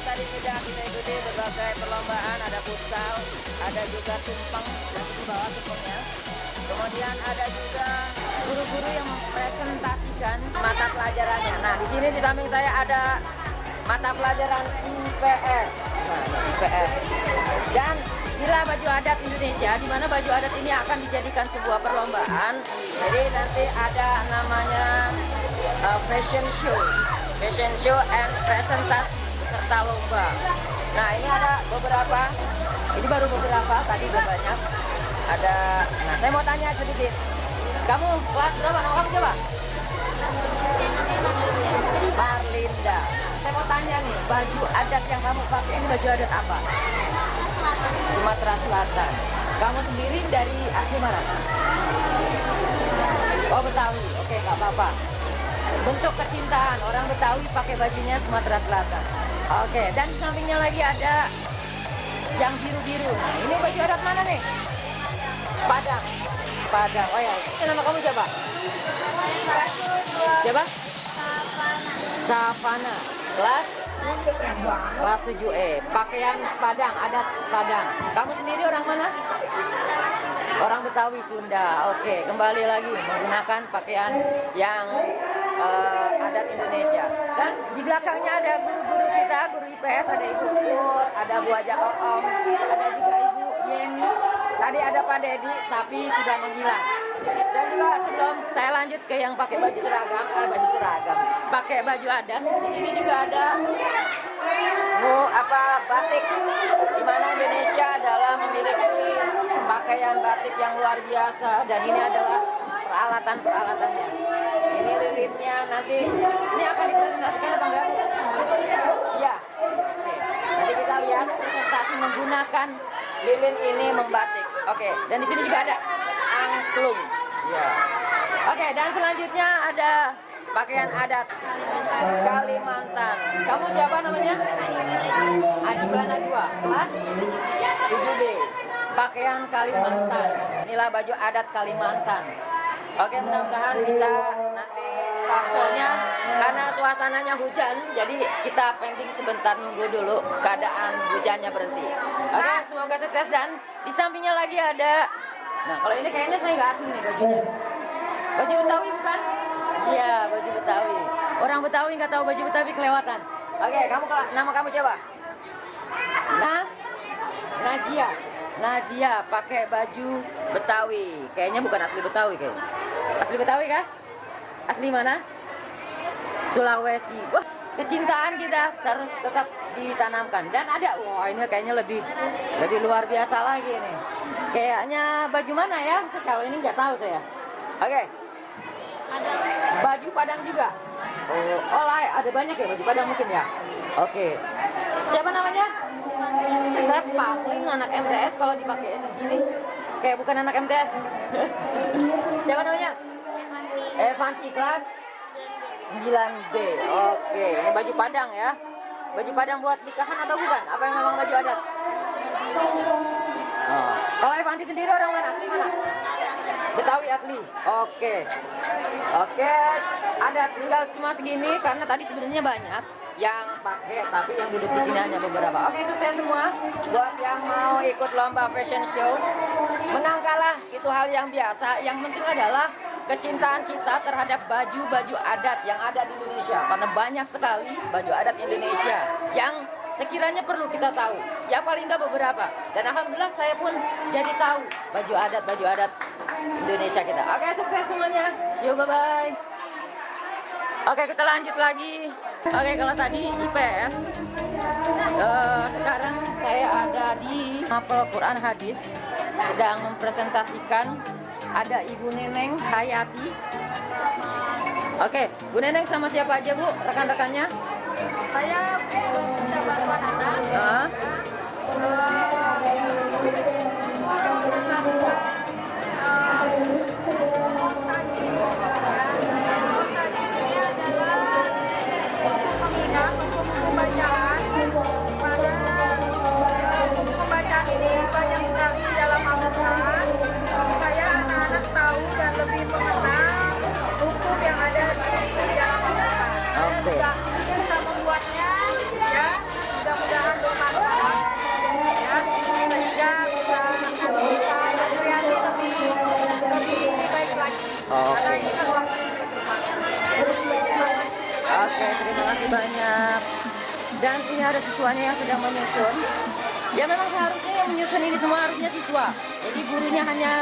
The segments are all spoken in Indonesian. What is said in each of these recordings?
tadi sudah kita ikuti berbagai perlombaan, ada futsal, ada juga tumpeng, nanti di bawah tumpengnya. Kemudian ada juga guru-guru yang mempresentasikan mata pelajarannya. Nah, di sini di samping saya ada mata pelajaran IPS. Nah, ini IPS. Dan bila baju adat Indonesia, di mana baju adat ini akan dijadikan sebuah perlombaan. Jadi nanti ada namanya fashion show and presentasi serta lomba. Nah, ini ada beberapa. Ini baru beberapa, tadi udah banyak. Ada, nah saya mau tanya sedikit. Kamu kelas berapa? Nama kamu coba? Marlinda. Saya mau tanya nih, baju adat yang kamu pakai ini baju adat apa? Sumatera Selatan. Kamu sendiri dari asli mana? Oh, Betawi. Oke, nggak apa-apa. Bentuk kecintaan orang Betawi pakai bajunya Sumatera Selatan. Oke, dan di sampingnya lagi ada yang biru-biru. Nah, ini baju adat mana nih? Padang. Oh ya, ini nama kamu siapa? Siapa? Savana. Kelas 7E. Pakaian Padang, adat Padang. Kamu sendiri orang mana? Orang Betawi, Sunda. Oke, kembali lagi menggunakan pakaian yang adat Indonesia. Dan di belakangnya ada guru-guru kita, guru IPS, ada Ibu Pur, ada Bu Aja Oom, ada juga Ibu Yeni. Tadi ada Pak Dedi, tapi sudah menghilang. Dan juga sebelum saya lanjut ke yang pakai baju seragam, pakai baju adat. Di sini juga ada batik, di mana Indonesia adalah memiliki pakaian batik yang luar biasa. Dan ini adalah peralatannya. Ini lilitnya, nanti ini akan dipresentasikan apa enggak? Iya. Oke. Nanti kita lihat presentasi menggunakan lilin ini membatik. Oke, dan di sini juga ada angklung. Ya. Oke, dan selanjutnya ada pakaian adat Kalimantan. Kamu siapa namanya? Adiba Najwa. Kelas 7B. Pakaian Kalimantan. Inilah baju adat Kalimantan. Oke, mudah-mudahan bisa nanti show-nya, karena suasananya hujan, jadi kita pending sebentar, nunggu dulu keadaan hujannya berhenti. Oke, semoga sukses. Dan di sampingnya lagi ada, nah kalau ini kayaknya saya nggak asing nih bajunya. Baju Betawi bukan? Iya, baju Betawi. Orang Betawi nggak tahu baju Betawi kelewatan. Oke, nama kamu siapa? Najia pakai baju Betawi. Kayaknya bukan asli Betawi kayaknya. Asli Betawi kah? Asli mana? Sulawesi. Wah, kecintaan kita harus tetap ditanamkan. Dan ada, wah ini kayaknya lebih luar biasa lagi nih. Kayaknya baju mana ya? Kalau ini nggak tahu saya. Oke. Baju Padang juga. Oh lah, ada banyak ya baju Padang mungkin ya. Oke. Siapa namanya? Saya paling anak MTS kalau dipakai gini. Kayak bukan anak MTS. Siapa namanya? Evanti, kelas 9B. Oke, ini baju Padang ya. Baju Padang buat nikahan atau bukan? Apa yang memang baju adat? Oh. Kalau Evanti sendiri orang mana? Asli mana? Betawi asli. Oke. Ada tinggal cuma segini karena tadi sebenarnya banyak yang pakai, tapi yang duduk di sini hanya beberapa. Oke, sukses semua buat yang mau ikut lomba fashion show. Menang kalah itu hal yang biasa. Yang penting adalah kecintaan kita terhadap baju-baju adat yang ada di Indonesia. Karena banyak sekali baju adat Indonesia yang sekiranya perlu kita tahu. Ya paling nggak beberapa. Dan alhamdulillah saya pun jadi tahu baju adat Indonesia kita. Oke, sukses semuanya. See you, bye-bye. Oke, kita lanjut lagi. Oke, kalau tadi IPS, sekarang saya ada di Mapel Quran Hadis, sedang mempresentasikan. Ada Ibu Neneng Hayati. Oke, Bu Neneng sama siapa aja Bu? Rekan-rekannya? Saya sudah bantuan anak. Lebih mengenal hukum yang ada di dalam Al-Quran. Bisa membuatnya ya Dan ini ada siswanya yang sedang menyusun. Ya memang seharusnya yang menyusun ini semua harusnya siswa. Jadi gurunya hanya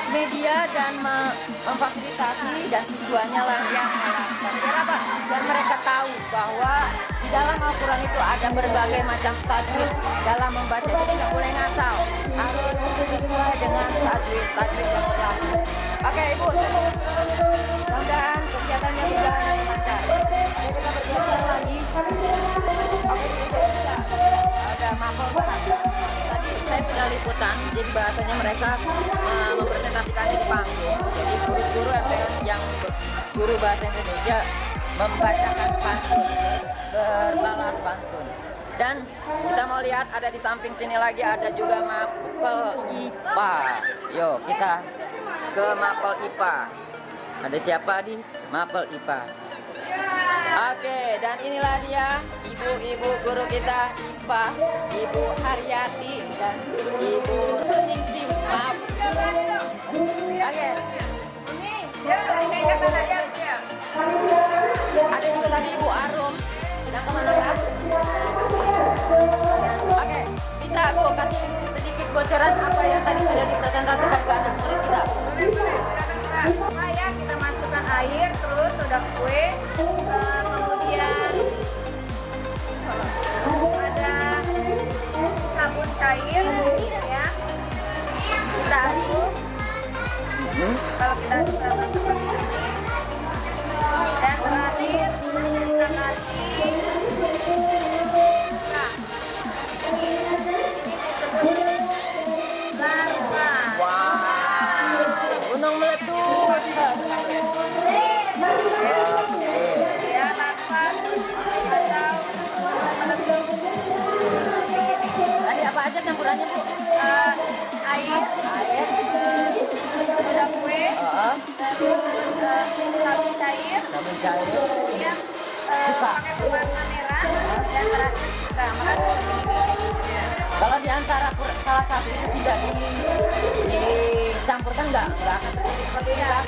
media dan memfasilitasi, dan siswanya lah yang melakukan. Biar apa? Biar mereka tahu bahwa di dalam Al-Quran itu ada berbagai macam tajwid dalam membaca. Jadi nggak boleh ngasal, harus sesuai dengan tajwid yang berlaku. Oke Ibu, mudah-mudahan kegiatannya berjalan dengan lancar. Oke, kita bergeser lagi. Oke, kita ada mapel barat. Tadi saya sudah liputan, jadi bahasanya mereka mempresentasikannya di panggung. Jadi guru-guru MTS yang guru bahasa Indonesia membacakan pantun, berbalas pantun. Dan kita mau lihat ada di samping sini lagi ada juga mapel IPA. Yuk kita ke mapel IPA. Ada siapa di mapel IPA? Oke, dan inilah dia ibu-ibu guru kita IPA, Ibu Haryati dan Ibu Suningsih. Maaf. Oke. Ada juga tadi Ibu Arum. Yang kemana ya? Oke, bisa Bu kasih sedikit bocoran apa yang tadi sudah dipresentasikan ke anak murid kita? Ya, kita masukkan air, terus udah kue, kemudian ada sabun cair, ya. Kita aduk. Kalau kita aduk rata seperti ini, dan terakhir kita kasih. Nah, ini disebut larva. Gunung meletus. Ya, larva atau meletus. Tadi apa aja campurannya Bu? Air, udah kue, terus sabun cair, Sabun cair. kemudian pakai pewarna merah, dan terakhir kita masuk ke sini. Ya. Kalau di antara salah satu itu tidak dicampurkan nggak akan terjadi seperti ini kan?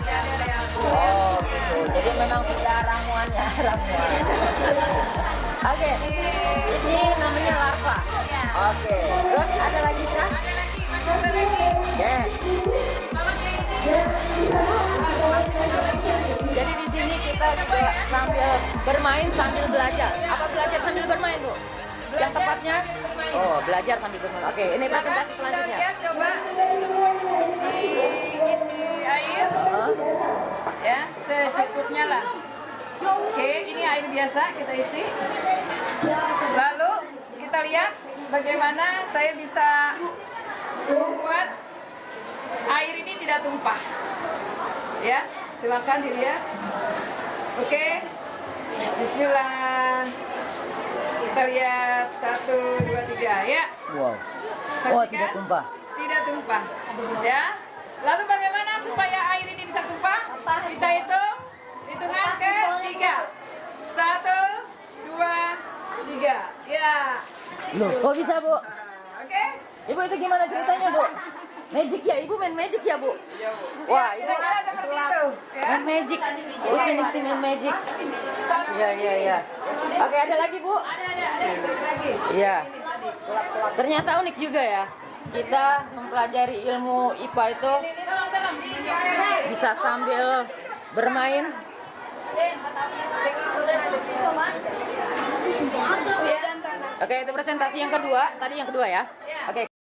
Oh gitu. Jadi memang sudah ramuannya. Oke. Ini namanya larva. Ya. Oke. Terus ada lagi kah? Oke. Jadi di sini kita juga sambil bermain sambil belajar. Apa belajar sambil bermain Bu? Yang tepatnya? Oh, belajar sambil bermain. Oke, ini presentasi selanjutnya. Coba diisi air, ya secukupnya lah. Oke, ini air biasa kita isi. Lalu kita lihat bagaimana saya bisa membuat air ini tidak tumpah. Ya, silakan dilihat. Oke, Bismillah. Kita lihat 1, 2, 3 ya. Wow. Saksikan. Oh, tidak tumpah. Tidak tumpah. Ya. Lalu bagaimana supaya air ini bisa tumpah? Kita hitung. Hitungan ke 3. 1, 2, 3. Ya. Loh, kok bisa Bu? Oke. Ibu itu gimana ceritanya Bu? Magic ya, Ibu main magic ya Bu? Iya, Bu. Wah, Ya, Ibu kira-kira seperti itu. Ya. main magic. Bu sini main magic. Iya. Oke, ada lagi Bu? Ada lagi. Iya. Ternyata unik juga ya. Kita mempelajari ilmu IPA itu Tolong diisi air. bisa sambil bermain. Oke, itu presentasi yang kedua. Tadi yang kedua ya. Oke.